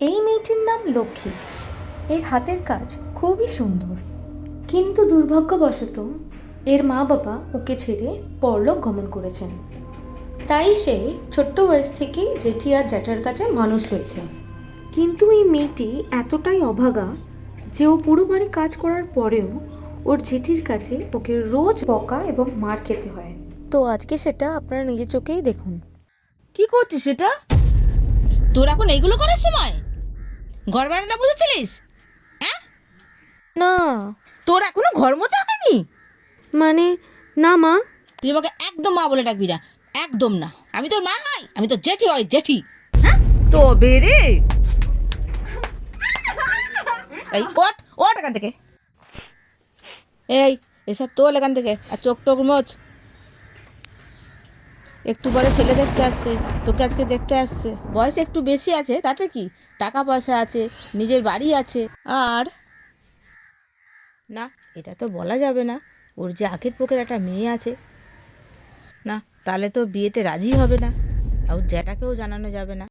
এই মেয়েটির নাম লক্ষ্মী। এর হাতের কাজ খুবই সুন্দর, কিন্তু দুর্ভাগ্যবশত এর মা বাবা ওকে ছেড়ে পরলোক গমন করেছেন। তাই সে ছোট্ট বয়স থেকেই জেঠি আর জ্যাঠার কাছে মানুষ হয়েছে। কিন্তু এই মেয়েটি এতটাই অভাগা যে ও পুরো বাড়ি কাজ করার পরেও ওর জেঠির কাছে ওকে রোজ বকা এবং মার খেতে হয়। তো আজকে সেটা আপনারা নিজের চোখেই দেখুন। কি করছিস সেটা? তোর এখন এইগুলো করার সময়? ঘর বারান্দা বুঝেছিলিস? হ্যাঁ, না তোর এখনো ঘর মোছা হয়নি? মানে, না মা। তুই আমাকে একদম মা বলে ডাকবি না, একদম না। আমি তোর মা হই? আমি তোর জেঠি হই, জেঠি। হ্যাঁ, তবে রে। এই ওঠ ওঠ এখান থেকে। এই এসব তোল এখান থেকে, আর চোখ টোক মোচ। একটু পরে ছেলে দেখতে আসছে, তোকে আজকে দেখতে আসছে। বয়স একটু বেশি আছে, তাতে কি, টাকা পয়সা আছে, নিজের বাড়ি আছে। আর না, এটা তো বলা যাবে না, ওর যে আখের পোকের একটা মেয়ে আছে। না, তাহলে তো বিয়েতে রাজি হবে না, আর ওর জ্যাঠাকেও জানানো যাবে না।